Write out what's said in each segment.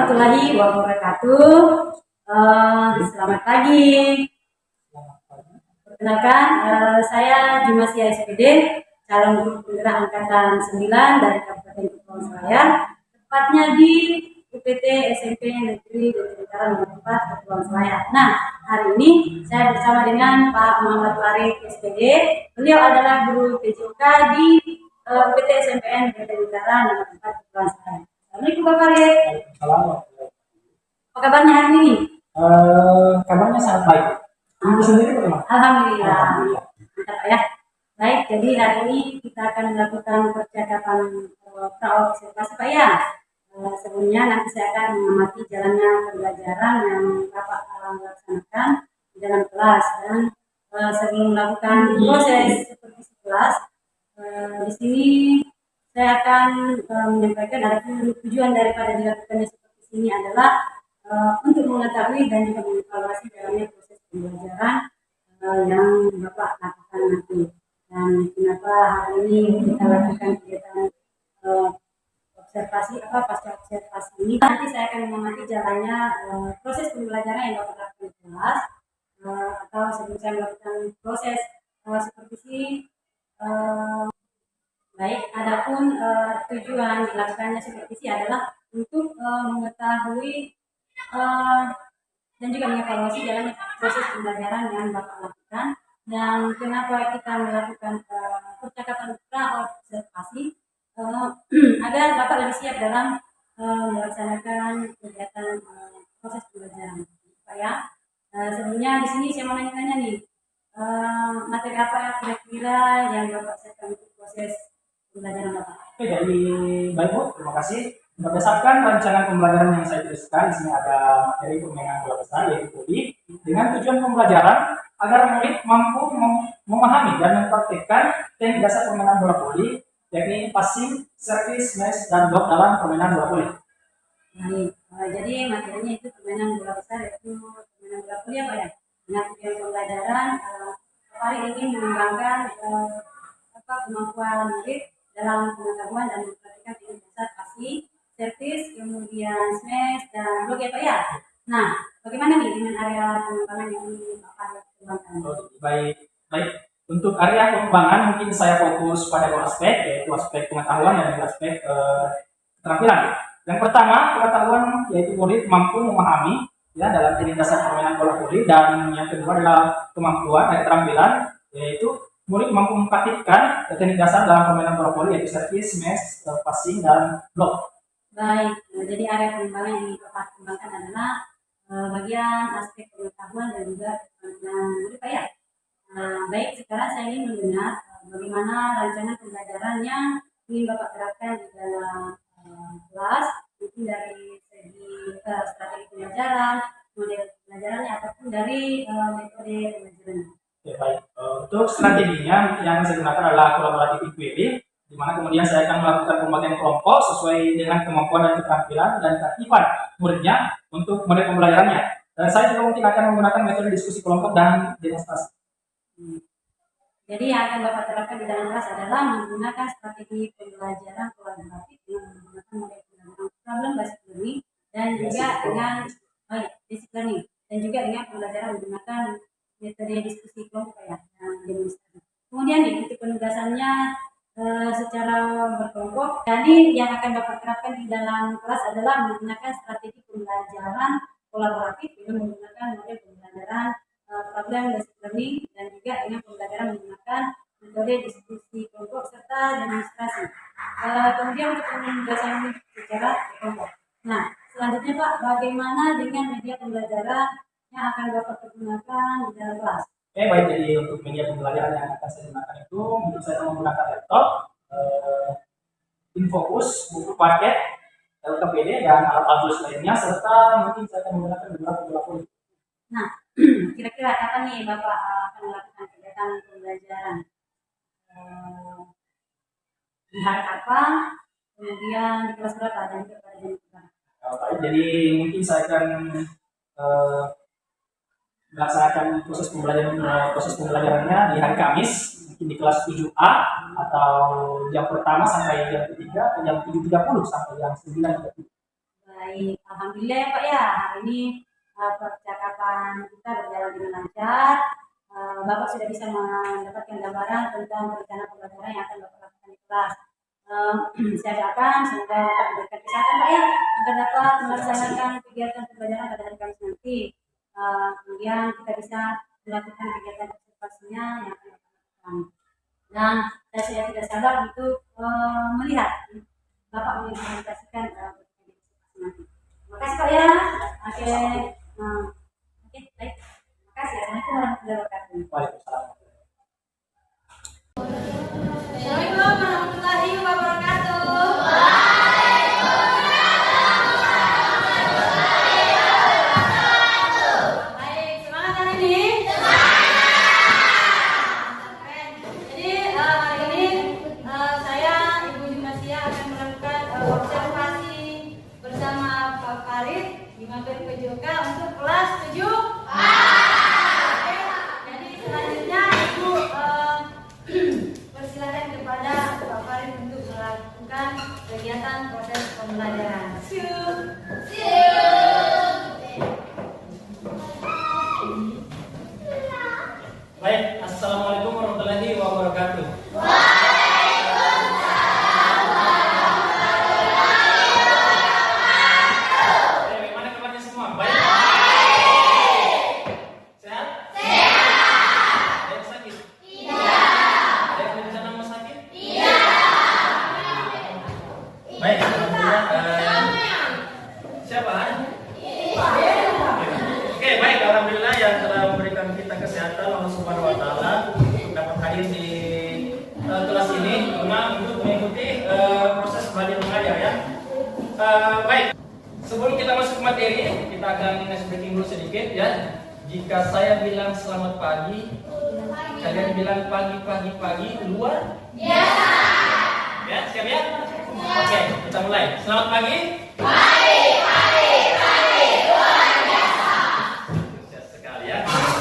warahmatullahi wabarakatuh. Selamat pagi. Perkenalkan, saya Jumasia SPD, calon guru penggerak angkatan 9 dari Kabupaten Kepulauan Selayar, tepatnya di UPT SMP Negeri Jatinegara nomor 4 Kepulauan Selayar. Nah, hari ini saya bersama dengan Pak Muhammad Farid SPD. Beliau adalah guru PJK di UPT SMPN Jatinegara nomor 4 Kepulauan Selayar. Assalamualaikum Pak Farid. Apa kabarnya hari ini? Kabarnya sangat baik. Ibu sendiri bagaimana? Alhamdulillah. Mantap ya. Baik, jadi hari ini kita akan melakukan percakapan pra-observasi Pak ya. Sebelumnya nanti saya akan mengamati jalannya pembelajaran yang Bapak laksanakan di dalam kelas, dan sebelum melakukan proses seperti kelas, di sini saya akan menyampaikan ada tujuan daripada dilakukannya seperti ini adalah untuk mengetahui dan juga mengevaluasi dalamnya proses pembelajaran yang Bapak lakukan nanti. Dan kenapa hari ini kita lakukan kegiatan pasca observasi ini, nanti saya akan mengamati jalannya proses pembelajaran yang Bapak lakukan di kelas, atau sebelum saya melakukan proses supervisi. Baik, adapun tujuan dilakukannya supervisi adalah untuk mengetahui dan juga mengevaluasi jalan proses pembelajaran yang Bapak lakukan. Dan kenapa kita melakukan percakapan pra-observasi, agar Bapak lebih siap dalam melaksanakan kegiatan proses pembelajaran. Pak ya, sebelumnya di sini saya mau nanya nih, materi apa kira-kira yang Bapak siapkan untuk proses pembelajaran Bapak? Oke, dari baik Bu, terima kasih. Berdasarkan rancangan pembelajaran yang saya tuliskan, di sini ada materi permainan bola besar yaitu voli, dengan tujuan pembelajaran agar murid mampu memahami dan mempraktikkan teknik dasar permainan bola voli, yakni passing, service, smash, dan block dalam permainan bola voli. Baik, jadi materinya itu permainan bola besar, yaitu permainan bola voli apa ya? Dengan tujuan pembelajaran, Pak ingin mengembangkan kemampuan murid dalam pengetahuan dan mempraktikkan teknik dasar passing, service, kemudian smash, dan block ya Pak ya. Nah, bagaimana nih dengan area pengembangan yang ingin Bapak kembangkan? Baik. Untuk area pengembangan mungkin saya fokus pada dua aspek, yaitu aspek pengetahuan dan juga aspek keterampilan. Yang pertama, pengetahuan, yaitu murid mampu memahami ya dalam teknik dasar permainan bola voli, dan yang kedua adalah kemampuan dan keterampilan, yaitu murid mampu mempraktikkan teknik dasar dalam permainan bola voli, yaitu service, smash, passing, dan block. Baik, jadi area pengembangan yang ingin Bapak kembangkan adalah bagian aspek pengetahuan dan juga keterampilan murid Pak ya. Baik, sekarang saya ingin mendengar bagaimana rancangan pembelajaran yang ingin Bapak terapkan di dalam kelas, mungkin dari segi strategi pembelajaran, model pembelajarannya, ataupun dari metode pembelajarannya. Oke, baik. Untuk strateginya yang saya gunakan adalah kolaboratif inquiry, di mana kemudian saya akan melakukan pembagian kelompok sesuai dengan kemampuan dan keterampilan dan keaktifan muridnya untuk model pembelajarannya. Dan saya juga mungkin akan menggunakan metode diskusi kelompok dan demonstrasi. Jadi yang akan Bapak terapkan di dalam kelas adalah menggunakan strategi pembelajaran kolaboratif yang menggunakan model pembelajaran problem based learning dan juga dengan basic learning, dan juga dengan pembelajaran menggunakan metode diskusi kelompok ya, dan demonstrasi. Kemudian untuk penugasannya secara berkelompok. Jadi yang akan Bapak terapkan di dalam kelas adalah menggunakan strategi pembelajaran kolaboratif dengan menggunakan model pembelajaran problem based learning, dan juga dengan pembelajaran menggunakan metode diskusi kelompok serta demonstrasi. Kemudian untuk penugasan secara berkelompok. Nah, selanjutnya Pak, bagaimana dengan media pembelajaran yang akan Bapak gunakan di dalam kelas? Oke, baik. Jadi untuk media pembelajaran yang akan saya gunakan itu, mungkin saya menggunakan laptop, infocus, buku paket, LKPD, dan alat tulis lainnya, serta mungkin saya akan menggunakan beberapa buku. Nah, kira-kira kapan nih Bapak akan melakukan kegiatan pembelajaran? Di hari apa? Kemudian di kelas berapa dan juga pada jam berapa? Baik, jadi mungkin saya akan melaksanakan proses pembelajarannya di hari Kamis, mungkin di kelas 7A, atau jam pertama sampai jam ketiga, atau jam 7.30 sampai jam 9.30. Baik, alhamdulillah ya Pak ya. Hari ini percakapan kita berjalan dengan lancar. Bapak sudah bisa mendapatkan gambaran tentang rencana pembelajaran yang akan Bapak lakukan di kelas. Saya doakan semoga Bapak diberikan kesehatan Pak ya, agar dapat melaksanakan kegiatan pembelajaran pada hari Kamis nanti. Kemudian kita bisa melakukan kegiatan observasinya yang akan Bapak lakukan. Dan saya sudah tidak sabar untuk melihat Bapak mengimplementasikan nanti. Terima kasih Pak ya. Oke, baik. Terima kasih. Assalamualaikum warahmatullahi wabarakatuh. Waalaikumsalam. Assalamualaikum warahmatullahi wabarakatuh. Baik, semangat hari ini. Jadi hari ini saya Ibu Jumasia akan melakukan observasi bersama Pak Farid di Mampir Pejoka untuk kelas 7. Oke, jadi selanjutnya Ibu persilakan kepada Pak Farid untuk melakukan kegiatan proses pembelajaran. Baik, assalamualaikum warahmatullahi wabarakatuh. Bagaimana kabarnya semua? Baik. Sehat? Ada yang sakit? Ada yang berencana mau sakit? Baik, alhamdulillah. Siapa? Oke, baik, alhamdulillah yang telah memberikan kita kesehatan Allah Subhanahu wa taala untuk dapat hadir di kelas ini untuk mengikuti proses belajar mengajar ya. Baik, sebelum kita masuk ke materi, kita akan briefing dulu sedikit ya. Jika saya bilang selamat pagi, kalian bilang pagi luar? Ya. Ya, siap ya? Oke, kita mulai. Selamat pagi.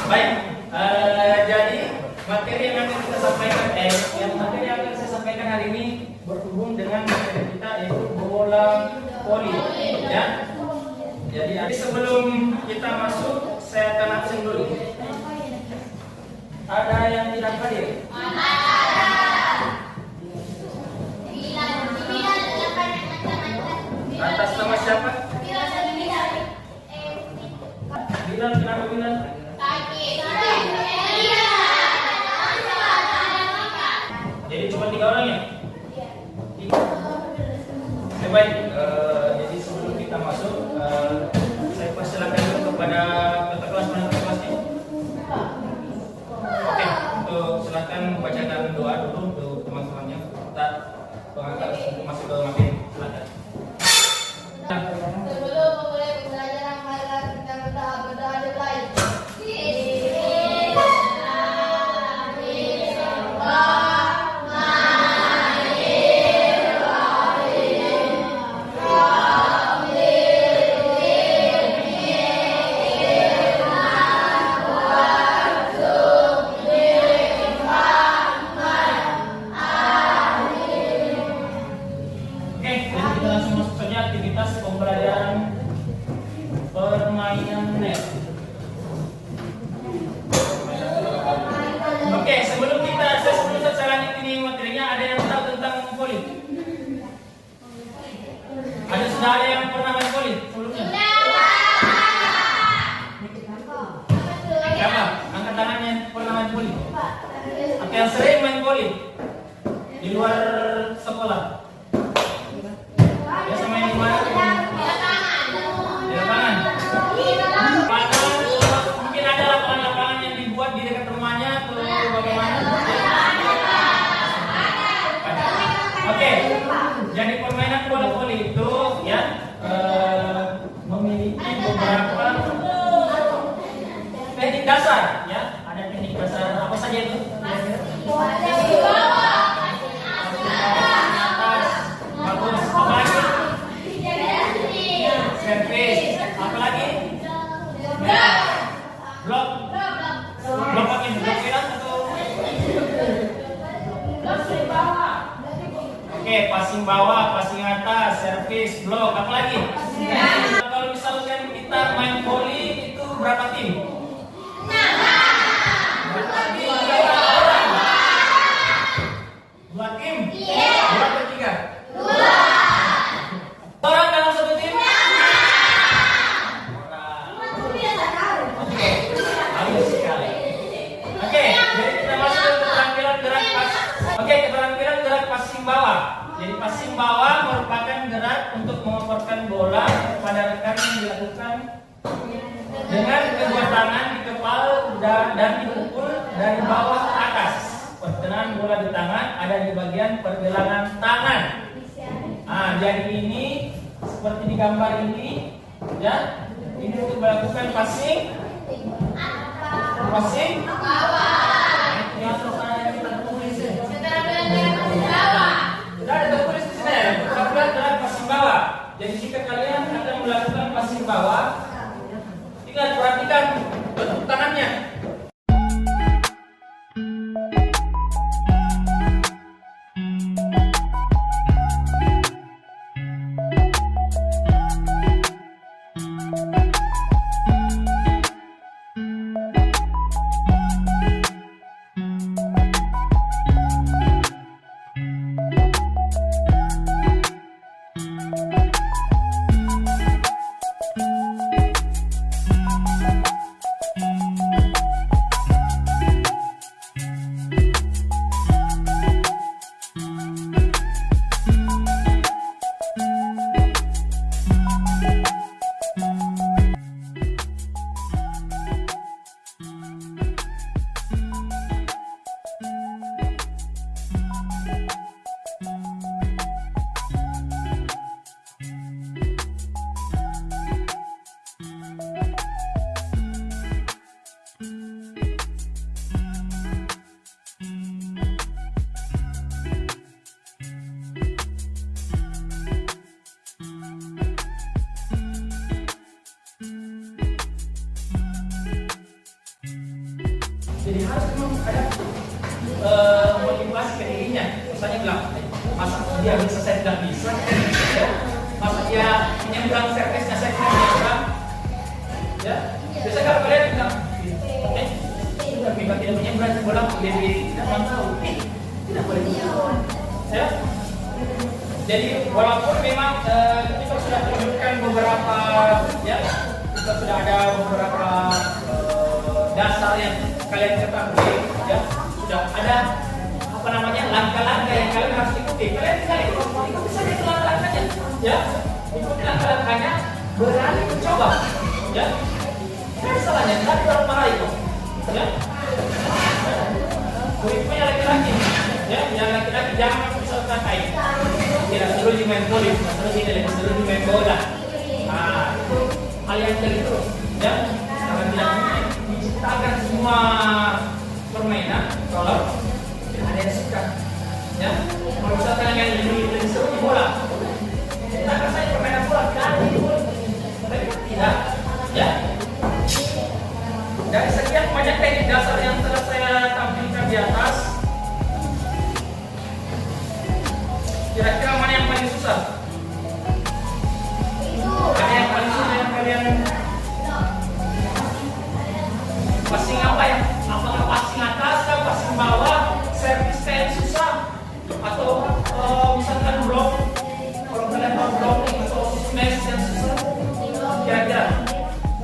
Baik, jadi materi yang akan kita sampaikan materi yang akan saya sampaikan hari ini berhubung dengan materi kita yaitu bola voli ya. Jadi sebelum kita masuk saya akan absen dulu. Ada yang tidak hadir? Atas nama siapa? Bilal, kenapa Bilal? Jadi cuma 3 orang ya? Baik, jadi sebelum kita masuk, saya persilakan dulu kepada ketua kelas ini. Oke, untuk silakan bacakan doa dulu untuk teman-temannya. Kita masuk ke materi. Silakan. Sebelum memulai pembelajaran, marilah kita berdoa dimulai. Pembelajaran permainan net. Oke, sebelum saya lanjut ini materinya, ada yang tahu tentang voli? Sudah ada yang pernah main voli sebelumnya? Siapa? Angkat tangan yang pernah main voli. Atau yang sering main voli di luar sekolah? Biasa main di mana? Mungkin ada lapangan-lapangan yang dibuat di dekat rumahnya atau bagaimana? Oke, jadi permainan bola voli itu ya memiliki beberapa teknik dasar ya. Ada teknik dasar apa saja itu? Bagus, apa lagi? Servis, apa lagi? Blok pakai blok kilat atau? Oke, passing bawah, passing atas, servis, blok, apa lagi? kita main voli itu berapa tim? Berapa tim? Berapa orang? 2 tim? Berapa 3? 2 orang dalam satu tim? Oke, halus sekali. Oke, jadi kita masuk ke keterampilan gerak pas. Oke, keterampilan gerak passing bawah. Jadi passing bawah merupakan gerak untuk mengoperkan bola kepada rekan yang dilakukan dengan kedua tangan di kepala dan dipukul dari bawah ke atas. Pertengahan bola di tangan ada di bagian pergelangan tangan. Jadi ini seperti di gambar ini, ya. Ini untuk melakukan passing sudah ada tertulis di sini ya, keterampilan gerak passing bawah. Jadi jika kalian akan melakukan passing bawah, ingat perhatikan bentuk tangannya. Jadi harus memang ada motivasi ke dirinya. Misalnya bilang, masa dia bisa, saya tidak bisa, ya? Masa dia menyeberang servisnya, saya tidak menyeberang, ya? Biasa kalau kalian bilang, sudah memang tidak menyeberang bola, jadi tidak tahu, tidak boleh begitu, ya? Jadi walaupun memang kita sudah tunjukkan beberapa, ya, kita sudah ada beberapa dasar yang kalian ketahui, ya, sudah ada apa namanya langkah-langkah yang kalian harus ikuti. Kalian tinggal ikuti saja langkah-langkahnya, ya, ikuti langkah-langkahnya, berani mencoba, ya. Tidak salahnya, tidak ada marah itu, ya. Kurikulumnya laki-laki, ya, yang laki-laki jangan bisa terkait. Tidak seru main voli, tidak seru main bola. Itu hal yang terlalu, ya, sangat tidak mungkin menciptakan semua permainan kalau tidak ada yang suka, ya. Kalau misalkan yang lebih seru di bola, ciptakan saja permainan bola, kali bola, tapi tidak, ya. Dari sekian banyak teknik dasar yang telah saya tampilkan di atas, kira-kira mana yang paling susah? Ada yang paling susah yang kalian passing apa ya? Apakah passing atas atau passing bawah? Servis yang susah? Atau misalkan blok? Kalau kalian mau blok atau smash yang susah? Kira-kira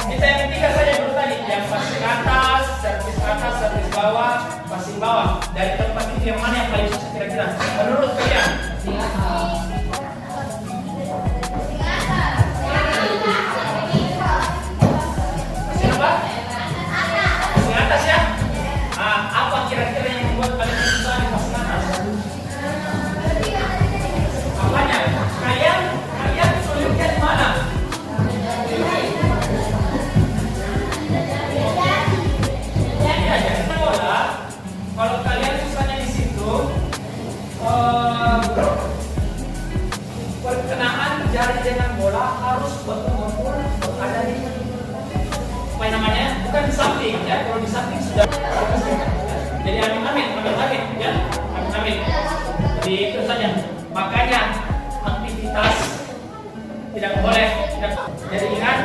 kita yang ketiga saja dulu tadi, yang passing atas, servis bawah, passing bawah. Dari tempat itu yang mana yang paling susah kira-kira? Menurut kalian? Apa kira-kira yang membuat kalian susah di passing atas? Apanya? Kalian sulitnya di mana? Ya, jadi bola. Kalau kalian susahnya di situ, perkenaan jari dengan bola harus betul-betul berada di apa namanya? Bukan di samping, ya. Kalau di samping sudah jadi amin, ya, amin. Jadi itu saja. Makanya aktivitas tidak boleh. Jadi ingat,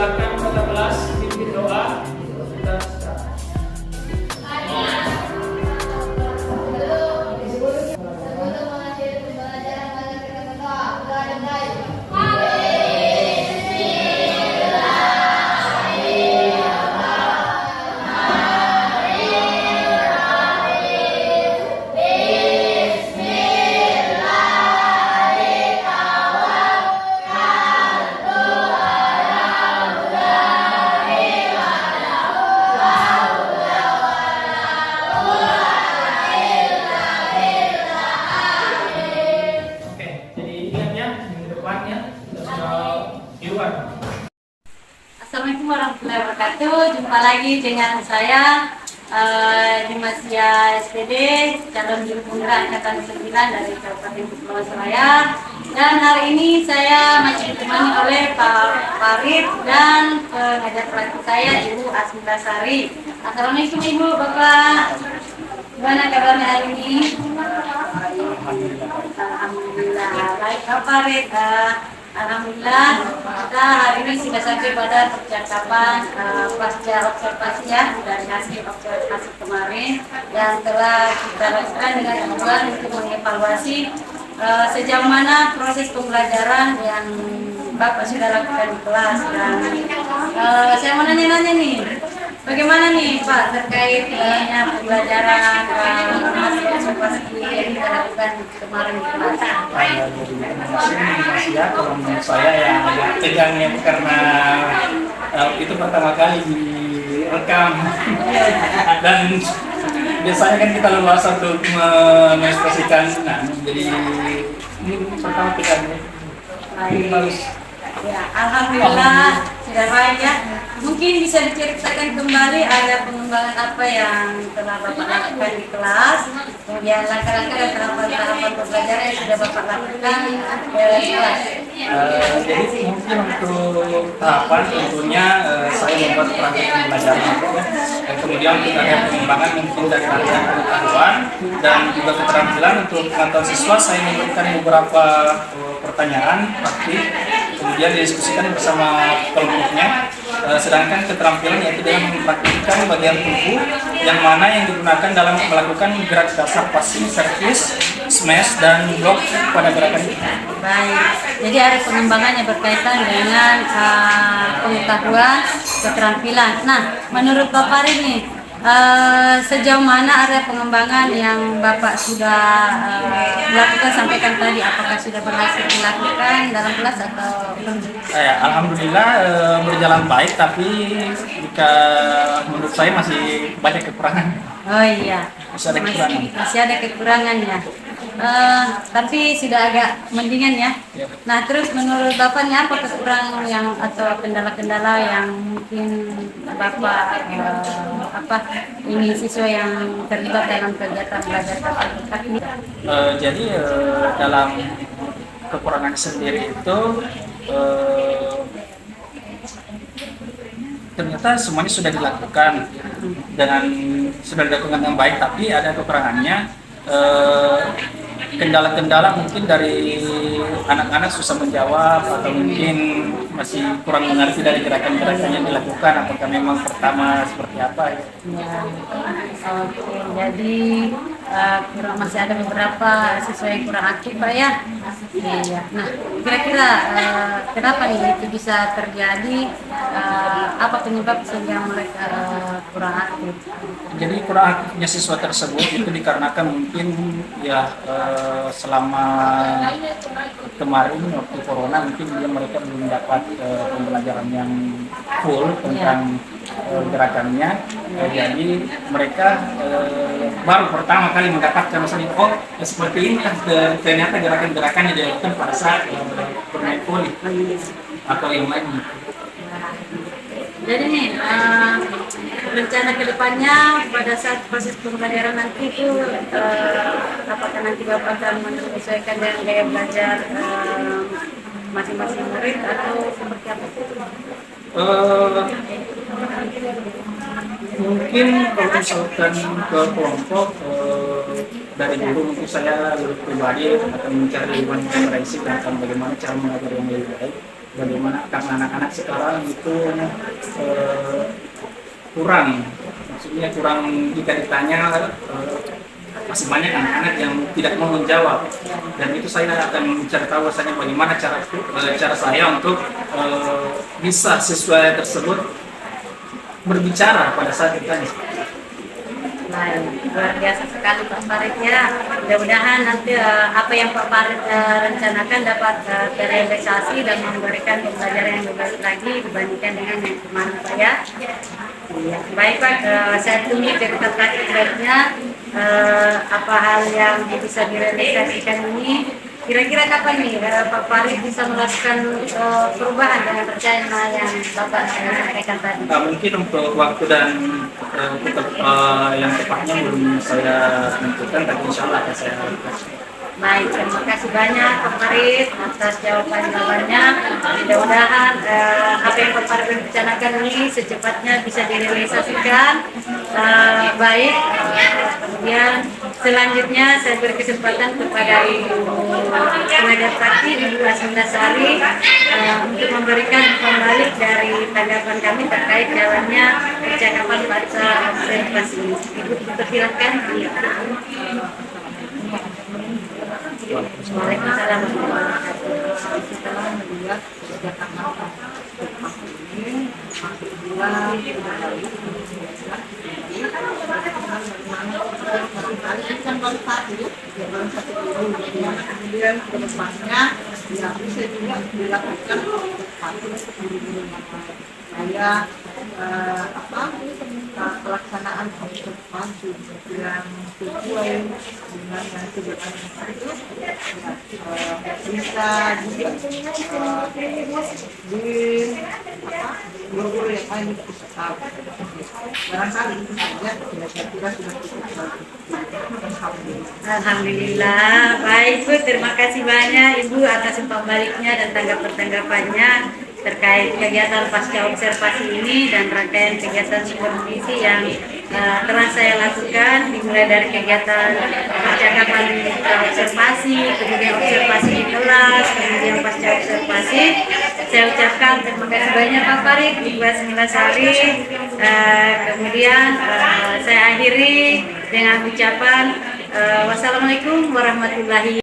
silakan kakak kelas pimpin doa. Kita start. Sebelum mengakhiri pembelajaran, mari kita berdoa. Berdoa yang baik. Oke, jadi ingat ya, minggu depannya kita sudah di luar. Assalamualaikum warahmatullahi wabarakatuh. Jumpa lagi dengan saya Dimasya SPD, calon juru penggerak angkatan 9 dari Kabupaten Kepulauan Selayar. Dan hari ini saya masih ditemani oleh Pak Farid dan pengajar pelatih saya Ibu Asmitasari. Assalamualaikum Ibu, Bapak. Gimana kabarnya hari ini? Alhamdulillah. Baik Pak Farid. Alhamdulillah kita hari ini sudah sampai pada percakapan pasca observasi ya dari hasil observasi kemarin yang telah kita lakukan dengan tujuan untuk mengevaluasi sejauh mana proses pembelajaran yang Bapak sudah lakukan di kelas. Dan saya mau nanya-nanya nih, bagaimana nih Pak terkait pembelajaran hasil observasi yang kita lakukan kemarin di kelas? Masih ya, kalau menurut saya yang agak tegangnya karena itu pertama kali direkam dan biasanya kan kita leluasa untuk mengekspresikan, jadi ini pertama tegangnya. Harus Ya, alhamdulillah sudah baik ya. Mungkin bisa diceritakan kembali ada pengembangan apa yang telah Bapak lakukan di kelas, kemudian langkah-langkah dan tahapan-tahapan pembelajaran yang sudah Bapak lakukan di kelas. Jadi mungkin untuk tahapan tentunya saya membuat perangkat pembelajaran dan kemudian untuk ada pengembangan mungkin dari latihan pengetahuan dan juga keterampilan untuk pengetahuan siswa. Saya memberikan beberapa pertanyaan praktik, kemudian didiskusikan bersama kelompoknya. Sedangkan keterampilan yaitu dengan mempraktikkan bagian tubuh yang mana yang digunakan dalam melakukan gerak dasar passing, servis, smash, dan block pada gerakan itu. Baik, jadi ada pengembangan yang berkaitan dengan pengetahuan, keterampilan. Nah, menurut Bapak Farid nih, sejauh mana area pengembangan yang Bapak sudah lakukan sampaikan tadi, apakah sudah berhasil dilakukan dalam kelas atau belum? Alhamdulillah berjalan baik, tapi jika menurut saya masih banyak kekurangan. Oh iya, Masih ada kekurangan. masih ada kekurangan ya. Tapi sudah agak mendingan ya. Ya. Nah, terus menurut Bapak nih apa kekurangan yang atau kendala-kendala yang mungkin Bapak ini siswa yang terlibat dalam kegiatan belajar tatap muka ini? Jadi dalam kekurangan sendiri itu ternyata semuanya sudah dilakukan dengan baik, tapi ada kekurangannya. Kendala-kendala mungkin dari anak-anak susah menjawab atau mungkin masih kurang mengerti dari gerakan-gerakan yang dilakukan, apakah memang pertama seperti apa ya. Ya, oke. Jadi masih ada beberapa siswa yang kurang aktif Pak ya. Iya. Nah, kira-kira kenapa nih itu bisa terjadi? Apa penyebab sehingga mereka kurang aktif? Jadi kurang aktifnya siswa tersebut itu dikarenakan mungkin ya selama kemarin waktu corona mungkin mereka belum dapat pembelajaran yang full tentang gerakannya. Jadi mereka baru pertama kali mendapatkan misalnya seperti ini ternyata gerakan-gerakan yang dilakukan pada saat bermain voli atau yang lain. Jadi nih rencana kedepannya pada saat proses pembelajaran nanti itu apakah nanti Bapak akan menyesuaikan dengan gaya belajar masing-masing murid atau seperti apa? Mungkin kalau misalkan ke kelompok dari guru mungkin saya lebih pribadi akan mencari referensi tentang bagaimana cara mengajar yang lebih baik. bagaimana karena anak-anak sekarang itu kurang, maksudnya kurang jika ditanya masih banyak anak-anak yang tidak mau menjawab, dan itu saya akan mencari tahu rasanya bagaimana cara saya untuk bisa siswa tersebut berbicara pada saat ditanya. Baik, luar biasa sekali Pak Farid ya. Mudah-mudahan nanti apa yang Pak Farid rencanakan dapat terrealisasi dan memberikan pembelajaran yang lebih baik lagi dibandingkan dengan yang kemarin Pak ya. Iya, baik Pak, saya tunggu cerita terakhirnya apa hal yang bisa direalisasikan ini. Kira-kira kapan nih Pak Farid bisa melakukan perubahan dengan rencana yang Bapak sampaikan tadi? Mungkin untuk waktu dan yang tepatnya belum saya tentukan, tapi insya Allah akan saya lakukan. Baik, terima kasih banyak Pak Farid atas jawabannya. Mudah-mudahan apa yang Pak Farid rencanakan ini secepatnya bisa direalisasikan. Baik, kemudian selanjutnya saya beri kesempatan kepada Ibu tenaga praktik Ibu Asminasari untuk memberikan kembali dari tanggapan kami terkait jalannya percakapan pada observasi ini. Ibu dipersilakan. Waalaikumsalam kemudian ke depannya ya bisa juga dilakukan saya pelaksanaan observasi yang sesuai dengan yang sebenarnya itu bisa juga di guru-guru yang lain bisa tahu. Barangkali itu saja kira-kira sudah cukup bagus. Alhamdulillah, baik Bu, terima kasih banyak Ibu atas umpan baliknya dan tanggapan-tanggapannya terkait kegiatan pasca observasi ini dan rangkaian kegiatan supervisi yang telah saya lakukan, dimulai dari kegiatan percakapan observasi, kemudian observasi di kelas, kemudian pasca observasi. Saya ucapkan terima kasih banyak Pak Farid, Ibu Asminasari. Kemudian saya akhiri dengan ucapan wassalamualaikum warahmatullahi